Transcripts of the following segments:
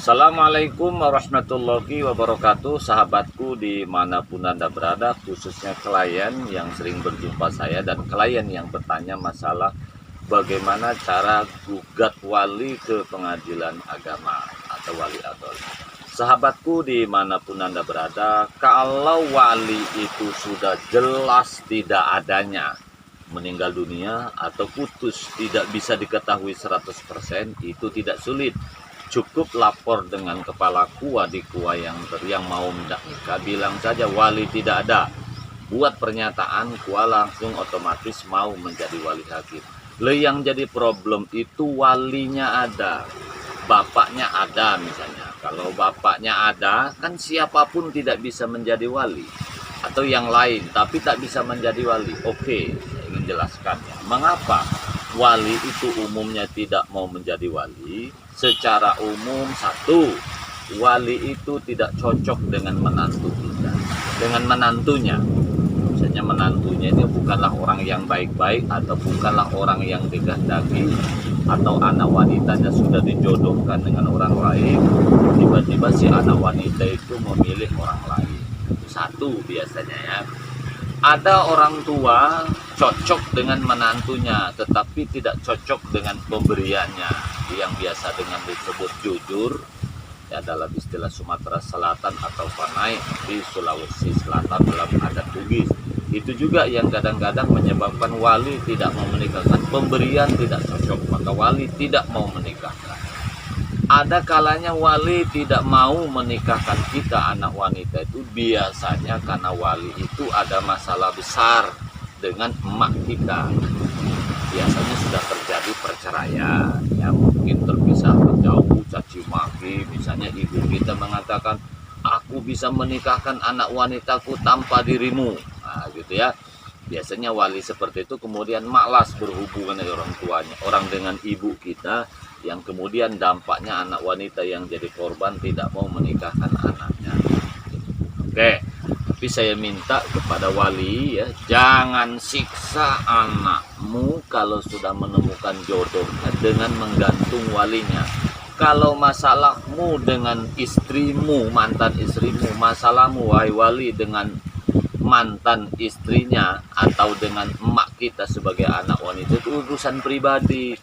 Assalamualaikum warahmatullahi wabarakatuh, sahabatku dimanapun Anda berada, khususnya klien yang sering berjumpa saya dan klien yang bertanya masalah bagaimana cara gugat wali ke pengadilan agama atau wali adol. Sahabatku dimanapun Anda berada, kalau wali itu sudah jelas tidak adanya, meninggal dunia atau putus tidak bisa diketahui 100%, itu tidak sulit. Cukup lapor dengan kepala kua di kua yang mau mendak nikah, bilang saja wali tidak ada. Buat pernyataan, kua langsung otomatis mau menjadi wali hakim. Yang jadi problem itu walinya ada, bapaknya ada misalnya. Kalau bapaknya ada, kan siapapun tidak bisa menjadi wali. Atau yang lain, tapi tak bisa menjadi wali. Oke, saya ingin jelaskan ya. Mengapa wali itu umumnya tidak mau menjadi wali? Secara umum, satu, wali itu tidak cocok dengan menantu kita, dengan menantunya. Misalnya menantunya ini bukanlah orang yang baik-baik, atau bukanlah orang yang dikehendaki, atau anak wanitanya sudah dijodohkan dengan orang lain, tiba-tiba si anak wanita itu memilih orang lain. Satu biasanya ya. Ada orang tua cocok dengan menantunya, tetapi tidak cocok dengan pemberiannya, yang biasa dengan disebut jujur ya, dalam istilah Sumatera Selatan atau Panai di Sulawesi Selatan dalam adat Bugis. Itu juga yang kadang-kadang menyebabkan wali tidak mau menikahkan. Pemberian tidak cocok, maka wali tidak mau menikahkan. Ada kalanya wali tidak mau menikahkan kita anak wanita itu biasanya karena wali itu ada masalah besar dengan emak kita. Biasanya sudah terjadi perceraian, ya mungkin terpisah jauh, caci maki. Misalnya ibu kita mengatakan, aku bisa menikahkan anak wanitaku tanpa dirimu, nah gitu ya. Biasanya wali seperti itu kemudian malas berhubungan dengan orang tuanya, orang dengan ibu kita, yang kemudian dampaknya anak wanita yang jadi korban tidak mau menikahkan anaknya. Oke, tapi saya minta kepada wali ya, jangan siksa anakmu kalau sudah menemukan jodohnya dengan menggantung walinya. Kalau masalahmu dengan istrimu, mantan istrimu, masalahmu wahai wali dengan mantan istrinya atau dengan emak kita sebagai anak wanita, itu urusan pribadi.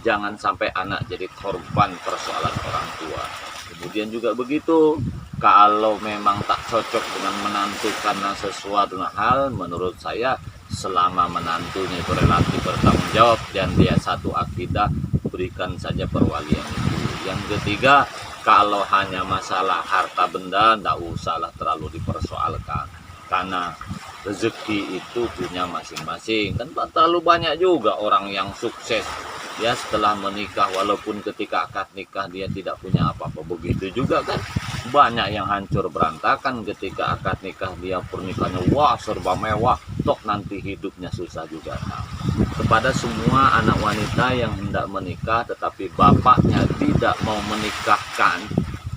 Jangan sampai anak jadi korban persoalan orang tua. Kemudian juga begitu, kalau memang tak cocok dengan menantu karena sesuatu hal, menurut saya selama menantunya itu relatif bertanggung jawab dan dia satu akidah, berikan saja perwalian itu. Yang ketiga, kalau hanya masalah harta benda, tidak usahlah terlalu dipersoalkan, karena rezeki itu punya masing-masing. Kan terlalu banyak juga orang yang sukses ya setelah menikah, walaupun ketika akad nikah dia tidak punya apa-apa. Begitu juga kan banyak yang hancur berantakan ketika akad nikah, dia pernikahannya wah serba mewah, toh nanti hidupnya susah juga. Nah, kepada semua anak wanita yang hendak menikah tetapi bapaknya tidak mau menikahkan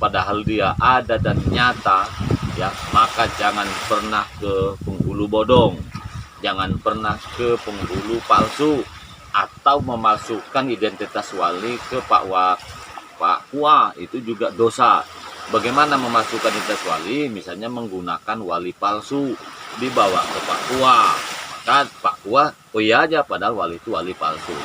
padahal dia ada dan nyata ya, maka jangan pernah ke penghulu bodong, jangan pernah ke penghulu palsu, atau memalsukan identitas wali ke Pak Kua, itu juga dosa. Bagaimana memasukkan identitas wali? Misalnya menggunakan wali palsu, dibawa ke Pak Kua, maka Pak Kua oh iya aja padahal wali itu wali palsu.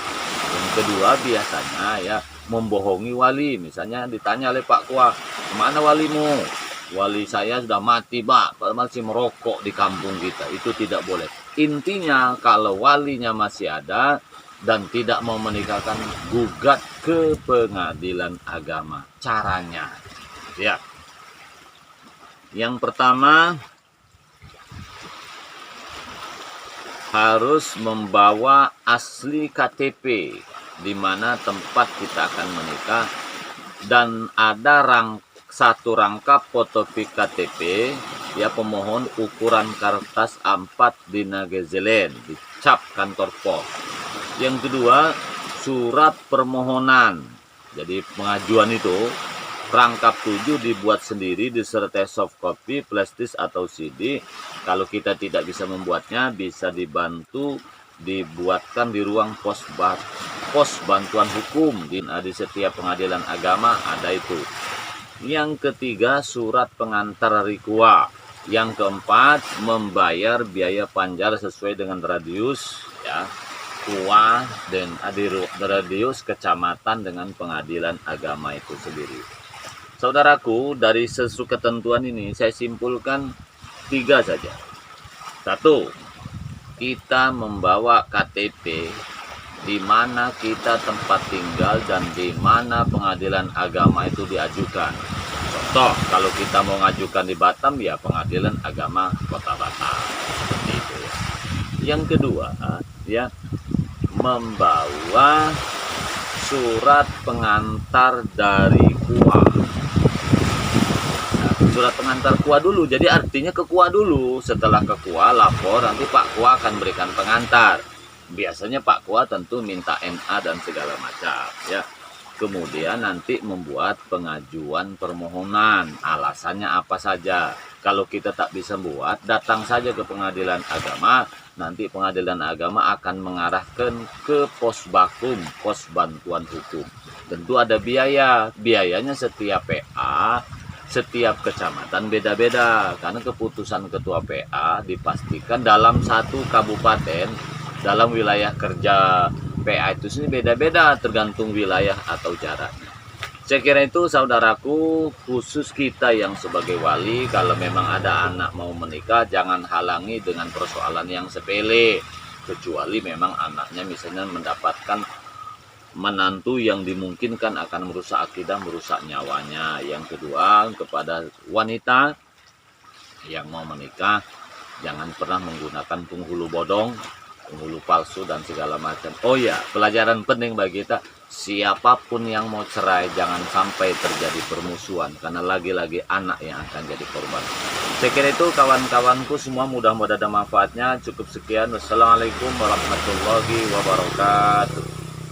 Yang kedua biasanya ya membohongi wali. Misalnya ditanya oleh Pak Kua, kemana walimu? Wali saya sudah mati Pak, masih merokok di kampung kita. Itu tidak boleh. Intinya kalau walinya masih ada dan tidak mau menikahkan, gugat ke pengadilan agama. Caranya ya, yang pertama harus membawa asli KTP di mana tempat kita akan menikah, dan ada satu rangkap fotokopi KTP ya pemohon ukuran kertas A4 di Nagezelen, dicap kantor pos. Yang kedua, surat permohonan. Jadi pengajuan itu rangkap 7 dibuat sendiri disertai soft copy, flash atau CD. Kalau kita tidak bisa membuatnya, bisa dibantu dibuatkan di ruang pos bantuan hukum di setiap pengadilan agama ada itu. Yang ketiga, surat pengantar rikua. Yang keempat, membayar biaya panjar sesuai dengan radius ya, kua dan radius kecamatan dengan pengadilan agama itu sendiri. Saudaraku, dari sesuatu ketentuan ini saya simpulkan 3 saja. 1. Kita membawa KTP di mana kita tempat tinggal dan di mana pengadilan agama itu diajukan. Contoh, kalau kita mau ngajukan di Batam, ya pengadilan agama Kota Batam. Seperti itu ya. Yang kedua, ya, membawa surat pengantar dari KUA. Nah, surat pengantar KUA dulu, jadi artinya ke KUA dulu. Setelah ke KUA, lapor, nanti Pak KUA akan berikan pengantar. Biasanya Pak KUA tentu minta NA dan segala macam ya. Kemudian nanti membuat pengajuan permohonan, alasannya apa saja. Kalau kita tak bisa buat, datang saja ke pengadilan agama. Nanti pengadilan agama akan mengarahkan ke pos bakum, pos bantuan hukum. Tentu ada biaya, biayanya setiap PA, setiap kecamatan beda-beda. Karena keputusan ketua PA dipastikan dalam satu kabupaten, dalam wilayah kerja PA itu sini beda-beda tergantung wilayah atau jaraknya. Saya kira itu saudaraku, khusus kita yang sebagai wali, kalau memang ada anak mau menikah, jangan halangi dengan persoalan yang sepele. Kecuali memang anaknya misalnya mendapatkan menantu yang dimungkinkan akan merusak akidah, merusak nyawanya. Yang kedua, kepada wanita yang mau menikah, jangan pernah menggunakan penghulu bodong, penghulu palsu dan segala macam. Oh ya, pelajaran penting bagi kita, siapapun yang mau cerai jangan sampai terjadi permusuhan, karena lagi-lagi anak yang akan jadi korban. Saya kira itu kawan-kawanku semua, mudah-mudahan ada manfaatnya. Cukup sekian. Wassalamualaikum warahmatullahi wabarakatuh.